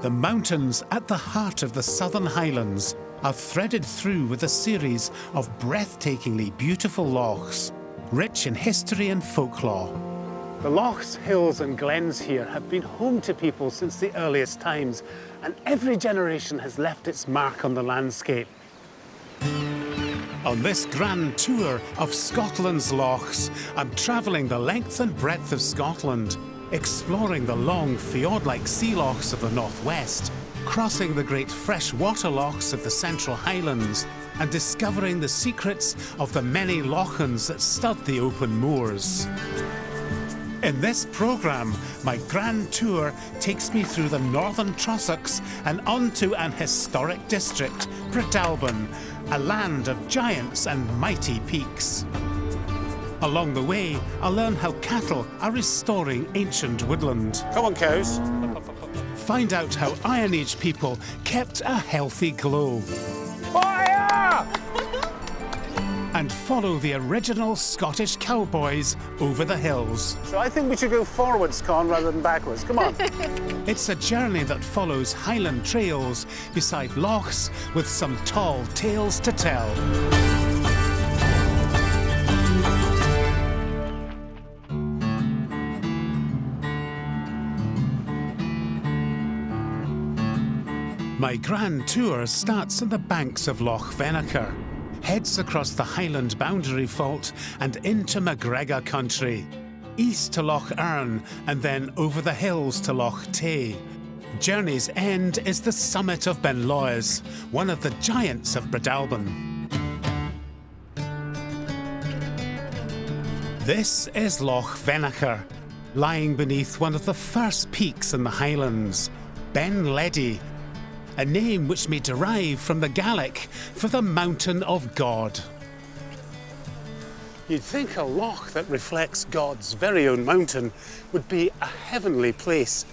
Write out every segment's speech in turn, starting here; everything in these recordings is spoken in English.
The mountains at the heart of the Southern Highlands are threaded through with a series of breathtakingly beautiful lochs, rich in history and folklore. The lochs, hills and glens here have been home to people since the earliest times, and every generation has left its mark on the landscape. On this grand tour of Scotland's lochs, I'm travelling the length and breadth of Scotland, exploring the long fjord-like sea lochs of the northwest, crossing the great freshwater lochs of the Central Highlands, and discovering the secrets of the many lochans that stud the open moors. In this programme, my grand tour takes me through the northern Trossachs and onto an historic district, Breadalbane, a land of giants and mighty peaks. Along the way, I'll learn how cattle are restoring ancient woodland. Come on, cows. Find out how Iron Age people kept a healthy glow. Fire! And follow the original Scottish cowboys over the hills. So I think we should go forwards, Con, rather than backwards. Come on. It's a journey that follows Highland trails beside lochs with some tall tales to tell. My grand tour starts on the banks of Loch Venacher, heads across the Highland boundary fault and into MacGregor country, east to Loch Earn and then over the hills to Loch Tay. Journey's end is the summit of Benlois, one of the giants of Breadalbane. This is Loch Venacher, lying beneath one of the first peaks in the Highlands, Ben Ledi, a name which may derive from the Gaelic for the Mountain of God. You'd think a loch that reflects God's very own mountain would be a heavenly place,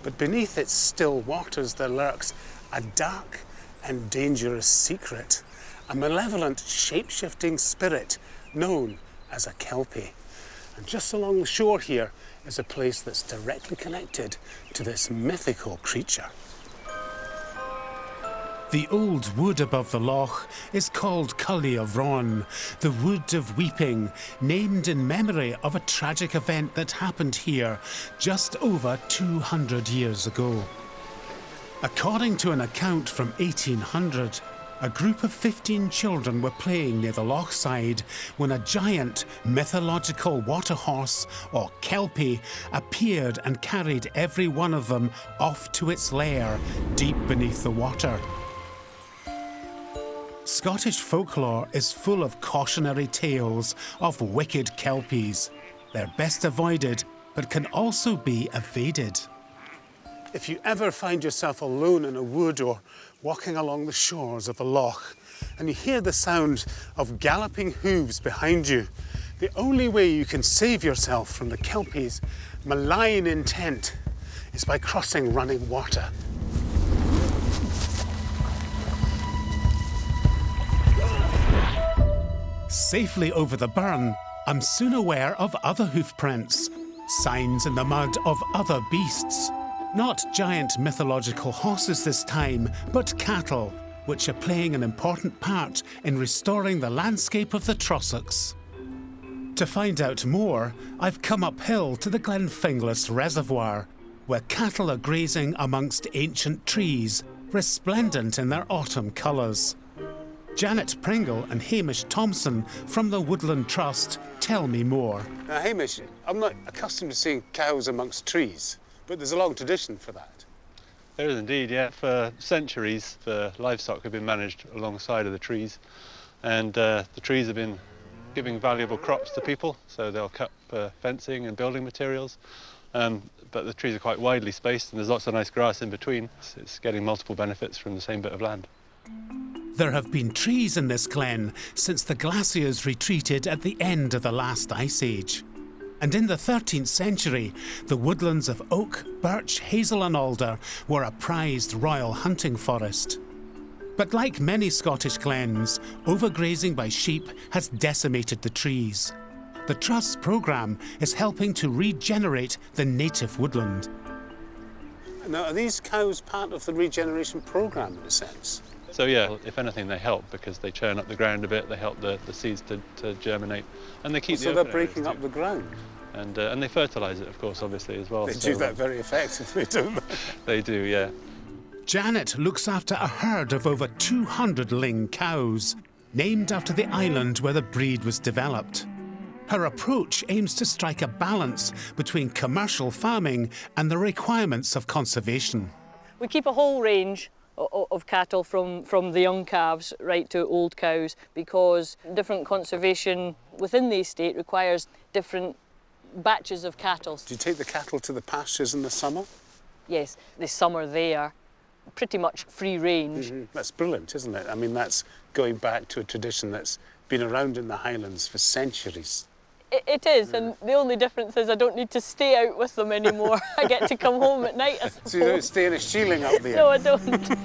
but beneath its still waters there lurks a dark and dangerous secret, a malevolent shape-shifting spirit known as a kelpie. And just along the shore here is a place that's directly connected to this mythical creature. The old wood above the loch is called Cully of Ron, the Wood of Weeping, named in memory of a tragic event that happened here just over 200 years ago. According to an account from 1800, a group of 15 children were playing near the loch side when a giant mythological water horse, or kelpie, appeared and carried every one of them off to its lair deep beneath the water. Scottish folklore is full of cautionary tales of wicked kelpies. They're best avoided, but can also be evaded. If you ever find yourself alone in a wood or walking along the shores of a loch, and you hear the sound of galloping hooves behind you, the only way you can save yourself from the kelpie's malign intent is by crossing running water. Safely over the burn, I'm soon aware of other hoof prints, signs in the mud of other beasts. Not giant mythological horses this time, but cattle, which are playing an important part in restoring the landscape of the Trossachs. To find out more, I've come uphill to the Glenfinglas Reservoir, where cattle are grazing amongst ancient trees, resplendent in their autumn colours. Janet Pringle and Hamish Thompson from the Woodland Trust tell me more. Now, Hamish, I'm not accustomed to seeing cows amongst trees, but there's a long tradition for that. There is indeed, yeah. For centuries, the livestock have been managed alongside of the trees, and the trees have been giving valuable crops to people, so they'll cut fencing and building materials. But the trees are quite widely spaced, and there's lots of nice grass in between. It's getting multiple benefits from the same bit of land. There have been trees in this glen since the glaciers retreated at the end of the last ice age. And in the 13th century, the woodlands of oak, birch, hazel and alder were a prized royal hunting forest. But like many Scottish glens, overgrazing by sheep has decimated the trees. The Trust's programme is helping to regenerate the native woodland. Now, are these cows part of the regeneration programme, in a sense? So yeah, if anything, they help because they churn up the ground a bit, they help the seeds to germinate, and they keep So they're breaking up the ground? And they fertilise it, of course, obviously, as well. They do that very effectively, don't they? They do, yeah. Janet looks after a herd of over 200 Ling cows, named after the island where the breed was developed. Her approach aims to strike a balance between commercial farming and the requirements of conservation. We keep a whole range of cattle from the young calves right to old cows, because different conservation within the estate requires different batches of cattle. Do you take the cattle to the pastures in the summer? Yes, the summer they are pretty much free range. That's brilliant, isn't it? I mean, that's going back to a tradition that's been around in the Highlands for centuries. It is, and the only difference is I don't need to stay out with them anymore. I get to come home at night, I suppose. So you don't stay in a shieling up there? No, I don't.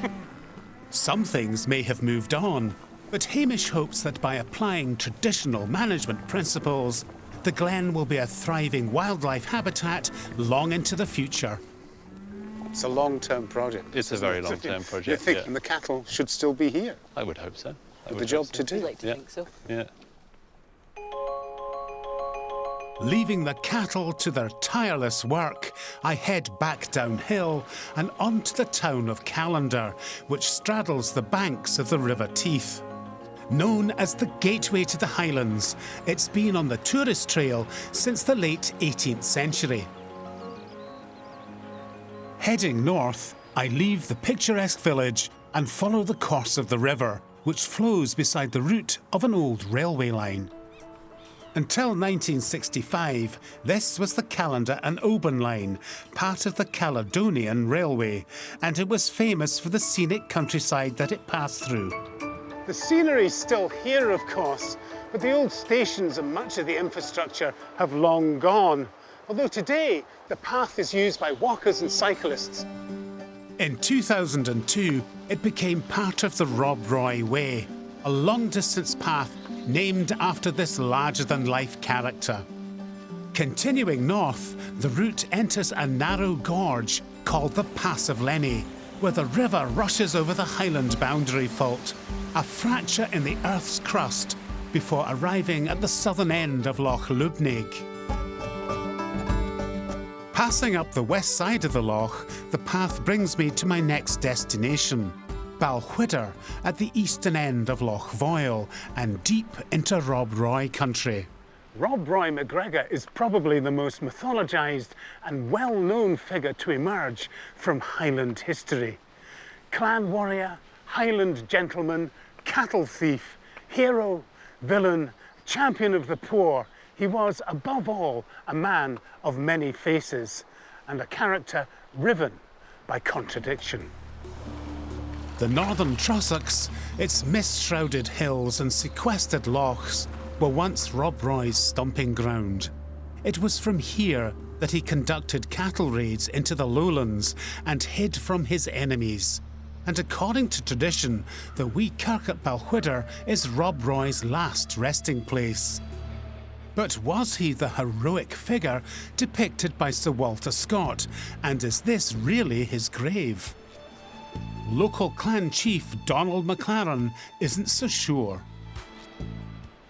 Some things may have moved on, but Hamish hopes that by applying traditional management principles, the Glen will be a thriving wildlife habitat long into the future. It's a long-term project. It's a very long-term project, You think yeah. the cattle should still be here? I would hope so. With the job to I'd do? like to think so. Yeah. Leaving the cattle to their tireless work, I head back downhill and onto the town of Callander, which straddles the banks of the River Teith. Known as the gateway to the Highlands, it's been on the tourist trail since the late 18th century. Heading north, I leave the picturesque village and follow the course of the river, which flows beside the route of an old railway line. Until 1965, this was the Callander and Oban line, part of the Caledonian Railway, and it was famous for the scenic countryside that it passed through. The scenery's still here, of course, but the old stations and much of the infrastructure have long gone. Although today, the path is used by walkers and cyclists. In 2002, it became part of the Rob Roy Way, a long-distance path named after this larger-than-life character. Continuing north, the route enters a narrow gorge called the Pass of Lenny, where the river rushes over the Highland boundary fault, a fracture in the Earth's crust, before arriving at the southern end of Loch Lubnaig. Passing up the west side of the loch, the path brings me to my next destination, Balwhidder, at the eastern end of Loch Foyle and deep into Rob Roy country. Rob Roy MacGregor is probably the most mythologised and well-known figure to emerge from Highland history. Clan warrior, Highland gentleman, cattle thief, hero, villain, champion of the poor, he was, above all, a man of many faces and a character riven by contradiction. The northern Trossachs, its mist-shrouded hills and sequestered lochs, were once Rob Roy's stomping ground. It was from here that he conducted cattle raids into the lowlands and hid from his enemies. And according to tradition, the wee kirk at Balwhidder is Rob Roy's last resting place. But was he the heroic figure depicted by Sir Walter Scott, and is this really his grave? Local clan chief Donald MacLaren isn't so sure.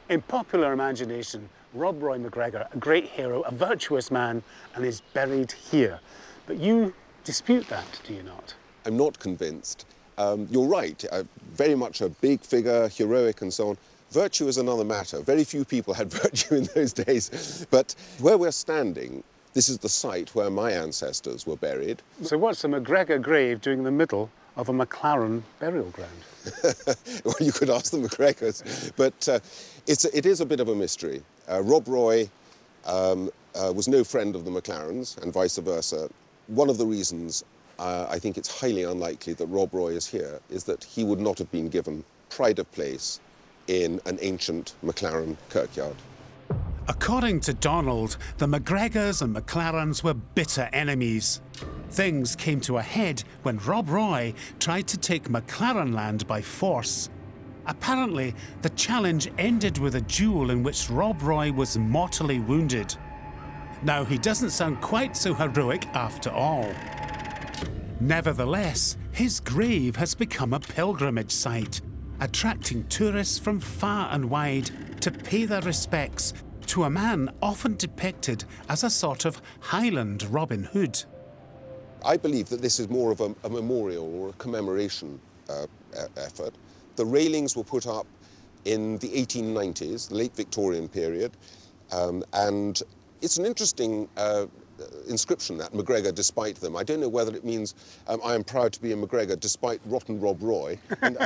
In popular imagination, Rob Roy MacGregor, a great hero, a virtuous man, and is buried here. But you dispute that, do you not? I'm not convinced. You're right, very much a big figure, heroic and so on. Virtue is another matter. Very few people had virtue in those days. But where we're standing, this is the site where my ancestors were buried. So what's a MacGregor grave doing in the middle of a MacLaren burial ground? Well, you could ask the MacGregors. But it is a bit of a mystery. Rob Roy was no friend of the MacLarens and vice versa. One of the reasons I think it's highly unlikely that Rob Roy is here is that he would not have been given pride of place in an ancient MacLaren kirkyard. According to Donald, the MacGregors and MacLarens were bitter enemies. Things came to a head when Rob Roy tried to take MacLaren land by force. Apparently, the challenge ended with a duel in which Rob Roy was mortally wounded. Now, he doesn't sound quite so heroic after all. Nevertheless, his grave has become a pilgrimage site, attracting tourists from far and wide to pay their respects to a man often depicted as a sort of Highland Robin Hood. I believe that this is more of a memorial or a commemoration effort. The railings were put up in the 1890s, the late Victorian period, and it's an interesting inscription, that MacGregor despite them. I don't know whether it means I am proud to be a MacGregor despite rotten Rob Roy and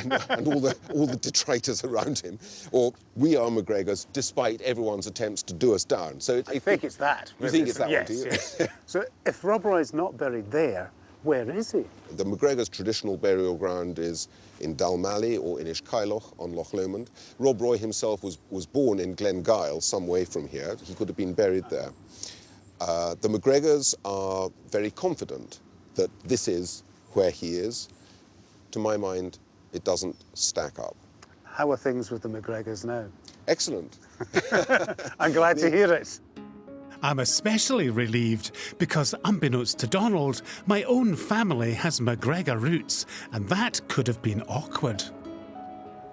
all the detritus around him, or we are MacGregors despite everyone's attempts to do us down. So I think it's that. You think it's that yes, one, do you? Yes. So if Rob Roy's not buried there, where is he? The MacGregors' traditional burial ground is in Dalmally or in Ishkyloch on Loch Lomond. Rob Roy himself was born in Glengyle, some way from here. He could have been buried there. The MacGregors are very confident that this is where he is. To my mind, it doesn't stack up. How are things with the MacGregors now? Excellent. I'm glad to hear it. I'm especially relieved because, unbeknownst to Donald, my own family has MacGregor roots, and that could have been awkward.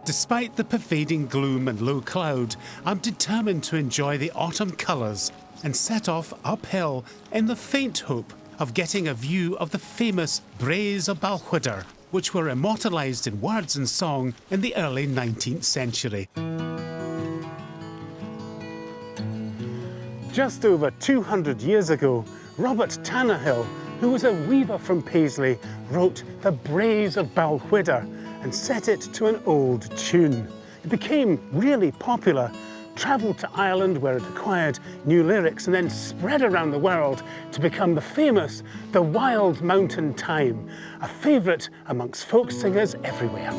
Despite the pervading gloom and low cloud, I'm determined to enjoy the autumn colours and set off uphill in the faint hope of getting a view of the famous Braes of Balquhidder, which were immortalised in words and song in the early 19th century. Just over 200 years ago, Robert Tannahill, who was a weaver from Paisley, wrote the Braes of Balquhidder and set it to an old tune. It became really popular, travelled to Ireland where it acquired new lyrics, and then spread around the world to become the famous The Wild Mountain Time, a favourite amongst folk singers everywhere.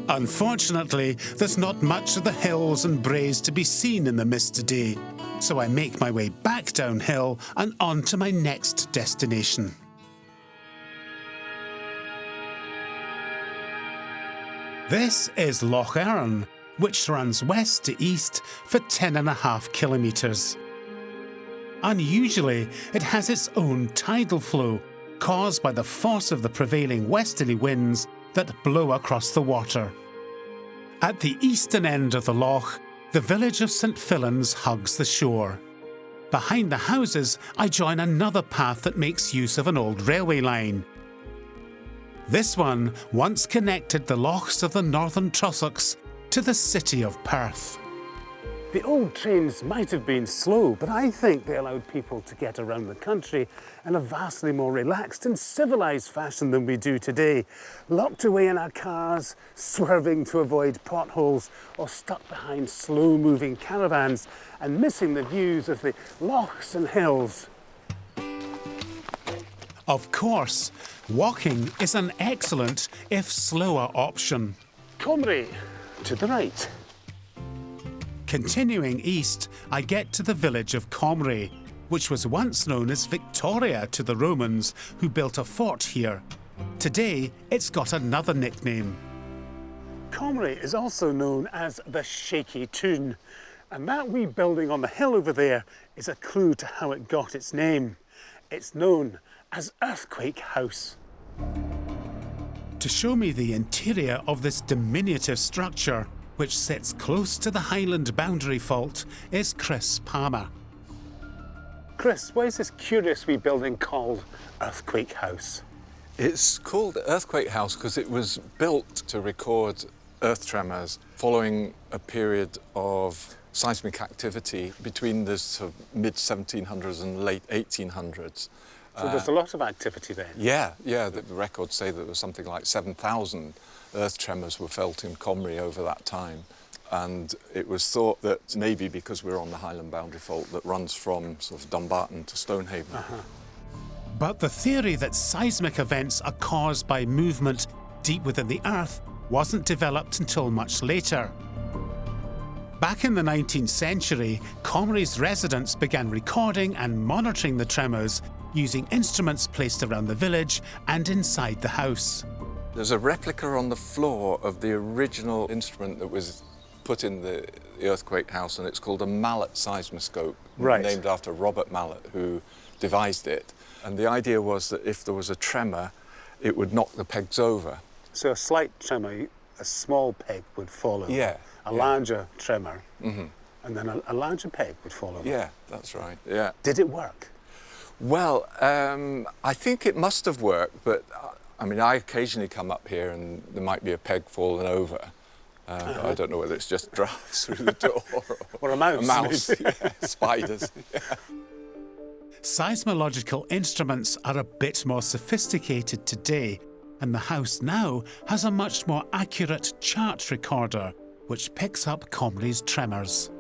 Unfortunately, there's not much of the hills and braes to be seen in the mist today, so I make my way back downhill and on to my next destination. This is Loch Earn, which runs west to east for 10.5 kilometres. Unusually, it has its own tidal flow, caused by the force of the prevailing westerly winds that blow across the water. At the eastern end of the loch, the village of St Fillan's hugs the shore. Behind the houses, I join another path that makes use of an old railway line. This one once connected the lochs of the northern Trossachs to the city of Perth. The old trains might have been slow, but I think they allowed people to get around the country in a vastly more relaxed and civilised fashion than we do today, locked away in our cars, swerving to avoid potholes, or stuck behind slow-moving caravans and missing the views of the lochs and hills. Of course, walking is an excellent, if slower, option. Comrie, to the right. Continuing east, I get to the village of Comrie, which was once known as Victoria to the Romans, who built a fort here. Today, it's got another nickname. Comrie is also known as the Shaky Toon, and that wee building on the hill over there is a clue to how it got its name. It's known as Earthquake House. To show me the interior of this diminutive structure, which sits close to the Highland boundary fault, is Chris Palmer. Chris, why is this curious wee building called Earthquake House? It's called Earthquake House because it was built to record earth tremors following a period of seismic activity between the sort of mid-1700s and late 1800s. So there's a lot of activity then? Yeah, the records say that there was something like 7,000 earth tremors were felt in Comrie over that time. And it was thought that maybe because we're on the Highland boundary fault that runs from sort of Dumbarton to Stonehaven. But the theory that seismic events are caused by movement deep within the earth wasn't developed until much later. Back in the 19th century, Comrie's residents began recording and monitoring the tremors using instruments placed around the village and inside the house. There's a replica on the floor of the original instrument that was put in the earthquake house, and it's called a mallet seismoscope, Right. named after Robert Mallet, who devised it. And the idea was that if there was a tremor, it would knock the pegs over. So a slight tremor, a small peg would fall over. Yeah, A yeah. larger tremor, and then a larger peg would fall over. Yeah, that's right, yeah. Did it work? Well, I think it must have worked, but I mean, I occasionally come up here and there might be a peg falling over. But I don't know whether it's just drafts through the door Or a mouse. A mouse, yeah, spiders. Yeah. Seismological instruments are a bit more sophisticated today, and the house now has a much more accurate chart recorder, which picks up Comrie's tremors.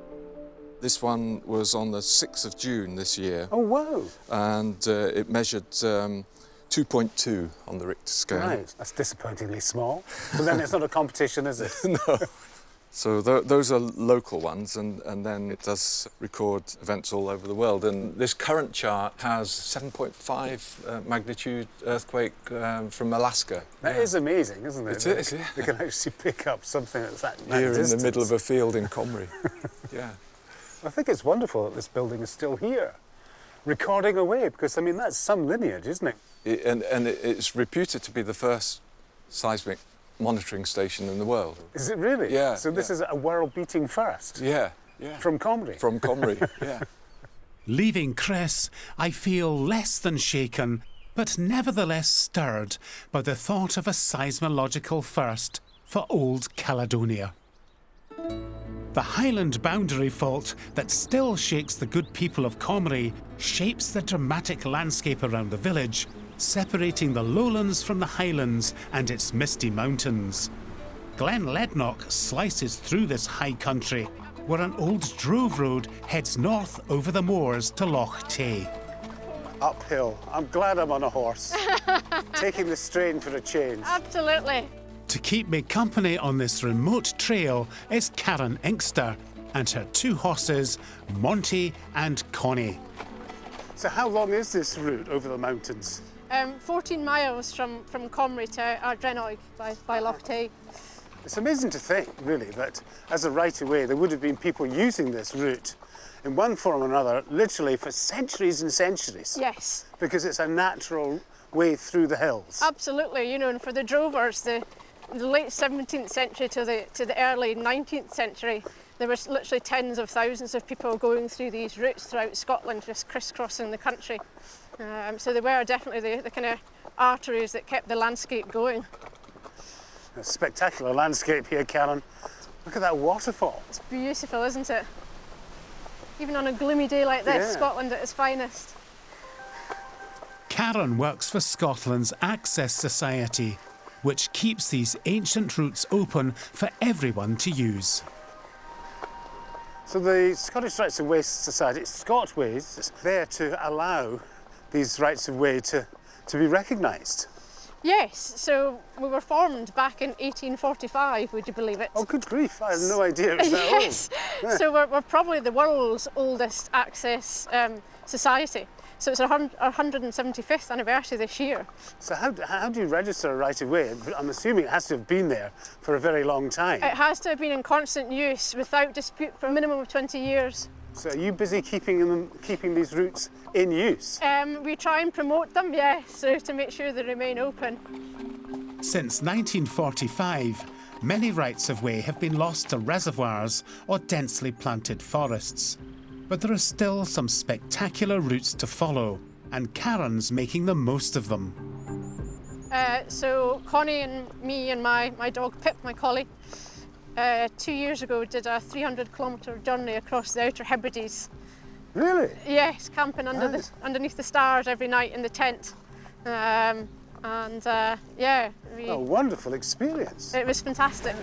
This one was on the 6th of June this year, Oh, wow. and it measured 2.2 on the Richter scale. Right. That's disappointingly small. But then it's not a competition, is it? No. So those are local ones, and then it does record events all over the world. And this current chart has 7.5 magnitude earthquake from Alaska. That is amazing, isn't it? It is, yeah. They can actually pick up something that's that Here in distance. the middle of a field in Comrie. Yeah. I think it's wonderful that this building is still here, recording away, because, I mean, that's some lineage, isn't it? It's reputed to be the first seismic monitoring station in the world. Is it really? Yeah, So this yeah. is a world-beating first Yeah, yeah. from Comrie? From Comrie, yeah. Leaving Chris, I feel less than shaken, but nevertheless stirred by the thought of a seismological first for Old Caledonia. The Highland boundary fault that still shakes the good people of Comrie shapes the dramatic landscape around the village, separating the lowlands from the highlands and its misty mountains. Glen Lednoch slices through this high country, where an old drove road heads north over the moors to Loch Tay. Uphill. I'm glad I'm on a horse. Taking the strain for a change. Absolutely. To keep me company on this remote trail is Karen Inkster and her two horses, Monty and Connie. So how long is this route over the mountains? 14 miles from Comrie to Ardrennog by Loch Tay. It's amazing to think, really, that as a right-of-way, there would have been people using this route in one form or another, literally for centuries and centuries. Yes, Because it's a natural way through the hills. absolutely. You know, and for the drovers, the late 17th century to the early 19th century, there was literally tens of thousands of people going through these routes throughout Scotland, just crisscrossing the country. So they were definitely the kind of arteries that kept the landscape going. A spectacular landscape here, Karen. Look at that waterfall. It's beautiful, isn't it? Even on a gloomy day like this, Yeah. Scotland at its finest. Karen works for Scotland's Access Society, which keeps these ancient routes open for everyone to use. So the Scottish Rights of Way Society, Scotways, is there to allow these rights of way to be recognised. Yes, so we were formed back in 1845, would you believe it? Oh, good grief, I had no idea it was that old. Yes, so we're probably the world's oldest access society. So it's our 175th anniversary this year. So how do you register a right of way? I'm assuming it has to have been there for a very long time. It has to have been in constant use without dispute for a minimum of 20 years. So are you busy keeping these routes in use? We try and promote them, yes, so to make sure they remain open. Since 1945, many rights of way have been lost to reservoirs or densely planted forests. But there are still some spectacular routes to follow, and Karen's making the most of them. So Connie and me and my dog Pip, my collie, 2 years ago did a 300-kilometre journey across the Outer Hebrides. Really? Yes, camping Nice. underneath the stars every night in the tent. Yeah, A wonderful experience. it was fantastic.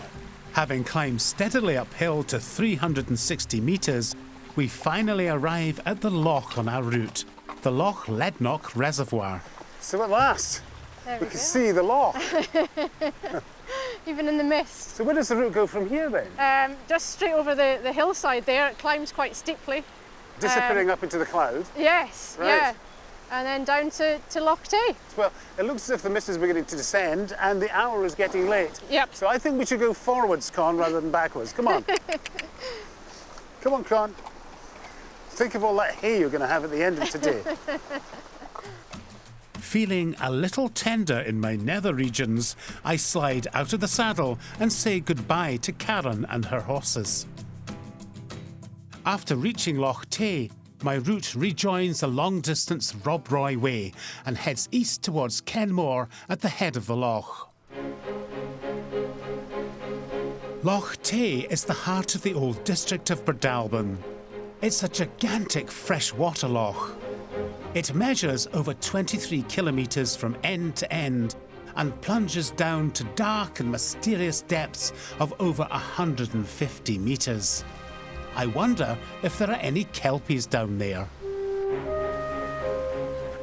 Having climbed steadily uphill to 360 metres, we finally arrive at the loch on our route, the Loch Lednoch Reservoir. So at last, There we we can go. see the loch. Even in the mist. So where does the route go from here then? Just straight over the hillside there, it climbs quite steeply. Disappearing up into the cloud. Yes, Right. yeah. and then down to Lochs. Well, it looks as if the mist is beginning to descend and the hour is getting late. Yep. So I think we should go forwards, Con, rather than backwards. Come on. Come on, Con. Think of all that hay you're going to have at the end of today. Feeling a little tender in my nether regions, I slide out of the saddle and say goodbye to Karen and her horses. After reaching Loch Tay, my route rejoins the long-distance Rob Roy Way and heads east towards Kenmore at the head of the loch. Loch Tay is the heart of the old district of Berdalben. It's a gigantic freshwater loch. It measures over 23 kilometres from end to end and plunges down to dark and mysterious depths of over 150 metres. I wonder if there are any kelpies down there.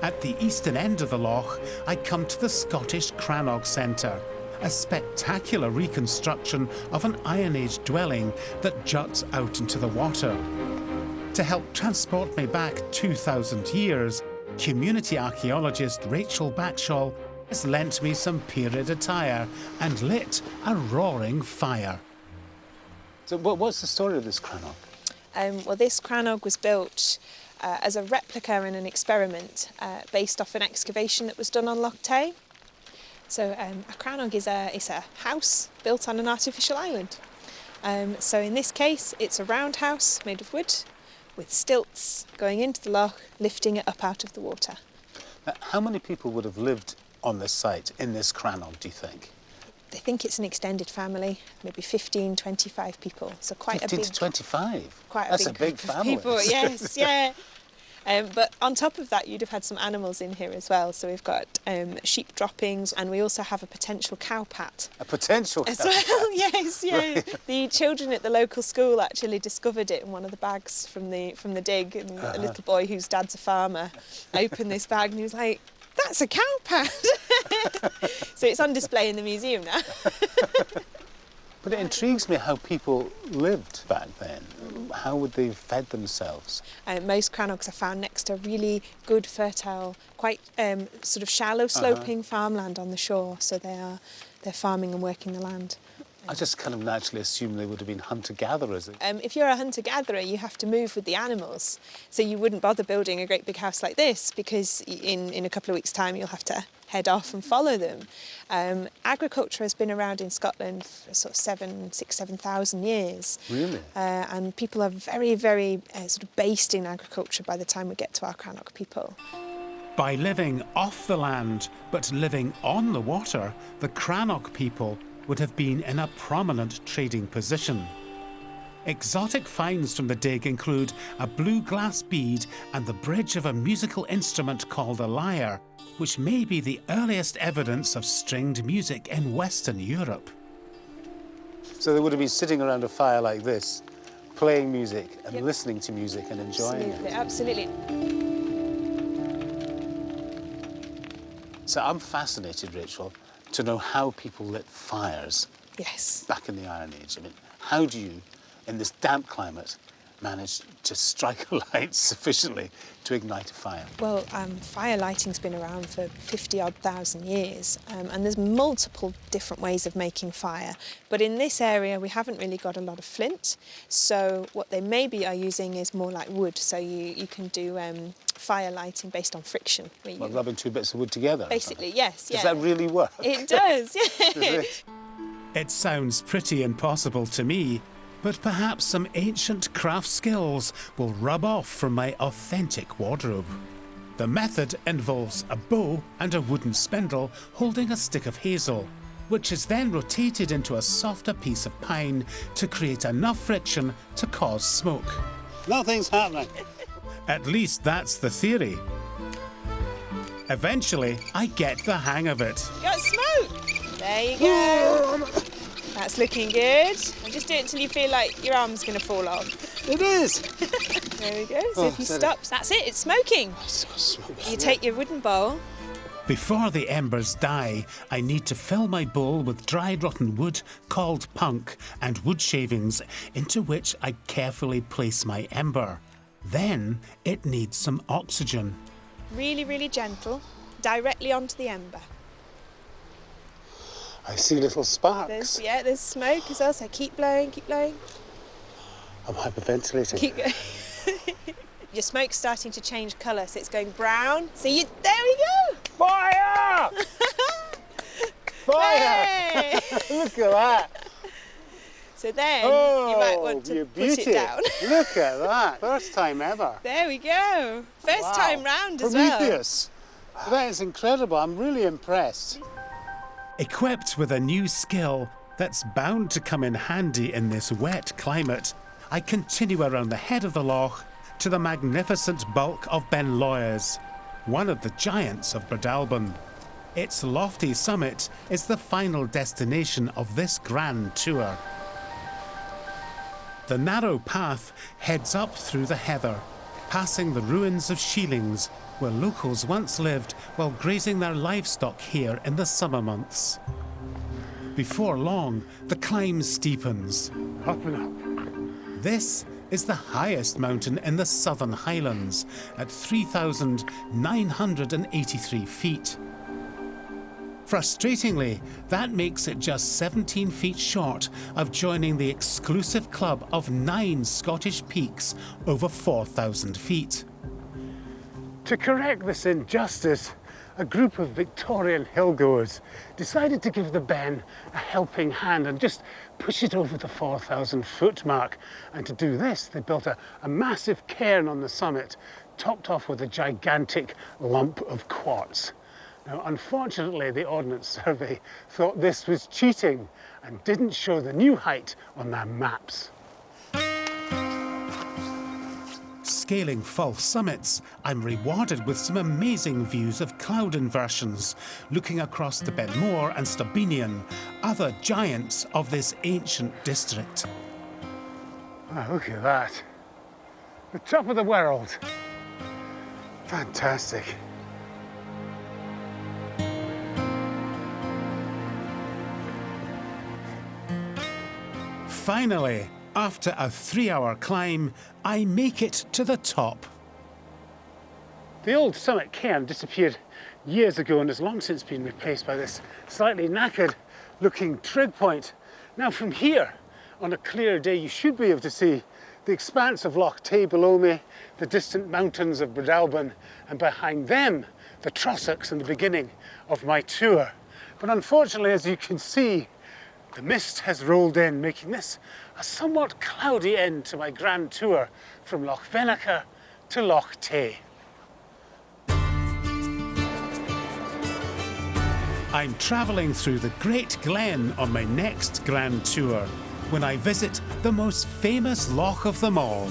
At the eastern end of the loch, I come to the Scottish Crannog Centre, a spectacular reconstruction of an Iron Age dwelling that juts out into the water. To help transport me back 2,000 years, community archaeologist Rachel Backshall has lent me some period attire and lit a roaring fire. So what's the story of this crannog? Well, this crannog was built as a replica and an experiment based off an excavation that was done on Loch Tay. So a crannog is a house built on an artificial island. So in this case, it's a round house made of wood with stilts going into the loch, lifting it up out of the water. How many people would have lived on this site, in this crannog, do you think? They think it's an extended family, maybe 15, 25 people. So quite 15 a big... to 25? Quite That's a big big group of family. people, yes, yeah. But on top of that, you'd have had some animals in here as well. So we've got sheep droppings, and we also have a potential cow pat. A potential As cow well, pat. yes, yeah. Right. The children at the local school actually discovered it in one of the bags from the dig, and a little boy whose dad's a farmer opened this bag and he was like, "That's a cow pat." So it's on display in the museum now. But it intrigues me how people lived back then. How would they have fed themselves? Most crannogs are found next to really good, fertile, quite sort of shallow sloping farmland on the shore. So they're farming and working the land. I just kind of naturally assume they would have been hunter-gatherers. If you're a hunter-gatherer, you have to move with the animals. So you wouldn't bother building a great big house like this because in a couple of weeks' time you'll have to head off and follow them. Agriculture has been around in Scotland for sort of 7,000 years. Really? And people are very, very sort of based in agriculture by the time we get to our Crannog people. By living off the land but living on the water, the Crannog people would have been in a prominent trading position. Exotic finds from the dig include a blue glass bead and the bridge of a musical instrument called a lyre, which may be the earliest evidence of stringed music in Western Europe. So they would have been sitting around a fire like this, playing music and listening to music and enjoying it. Absolutely. So I'm fascinated, Rachel, to know how people lit fires Yes. back in the Iron Age. I mean, how do you, in this damp climate, manage to strike a light sufficiently to ignite a fire? Well, fire lighting's been around for 50-odd thousand years, and there's multiple different ways of making fire. But in this area, we haven't really got a lot of flint, so what they maybe are using is more like wood. So you can do fire lighting based on friction. Well, rubbing two bits of wood together? Basically, yes. Does that really work? It does, yeah. Does it? It sounds pretty impossible to me, but perhaps some ancient craft skills will rub off from my authentic wardrobe. The method involves a bow and a wooden spindle holding a stick of hazel, which is then rotated into a softer piece of pine to create enough friction to cause smoke. Nothing's happening. At least that's the theory. Eventually, I get the hang of it. You got smoke. There you go. That's looking good. And just do it until you feel like your arm's going to fall off. It is. There we go. So if you stop, that's it. It's smoking. It's got smoke. You take your wooden bowl. Before the embers die, I need to fill my bowl with dried rotten wood called punk and wood shavings, into which I carefully place my ember. Then it needs some oxygen. Really, really gentle, directly onto the ember. I see little sparks. There's smoke as well, so keep blowing, keep blowing. I'm hyperventilating. Keep going. Your smoke's starting to change colour, so it's going brown. So there we go! Fire! Fire! Hey! Look at that. So then you might want to put it down. Look at that. First time ever. There we go. First time round as Prometheus. That is incredible. I'm really impressed. Equipped with a new skill that's bound to come in handy in this wet climate, I continue around the head of the loch to the magnificent bulk of Ben Loyers, one of the giants of Breadalbane. Its lofty summit is the final destination of this grand tour. The narrow path heads up through the heather, passing the ruins of Sheelings, where locals once lived while grazing their livestock here in the summer months. Before long, the climb steepens. Up and up. This is the highest mountain in the Southern Highlands at 3,983 feet. Frustratingly, that makes it just 17 feet short of joining the exclusive club of 9 Scottish peaks over 4,000 feet. To correct this injustice, a group of Victorian hillgoers decided to give the Ben a helping hand and just push it over the 4,000 foot mark. And to do this, they built a massive cairn on the summit, topped off with a gigantic lump of quartz. Now, unfortunately, the Ordnance Survey thought this was cheating and didn't show the new height on their maps. Scaling false summits, I'm rewarded with some amazing views of cloud inversions, looking across the Benmore and Stubinian, other giants of this ancient district. Oh, look at that. The top of the world. Fantastic. Finally, after a 3-hour climb, I make it to the top. The old summit cairn disappeared years ago and has long since been replaced by this slightly knackered looking trig point. Now from here, on a clear day, you should be able to see the expanse of Loch Tay below me, the distant mountains of Breadalbane, and behind them, the Trossachs and the beginning of my tour. But unfortunately, as you can see, the mist has rolled in, making this a somewhat cloudy end to my grand tour from Loch Venacher to Loch Tay. I'm travelling through the Great Glen on my next grand tour, when I visit the most famous loch of them all,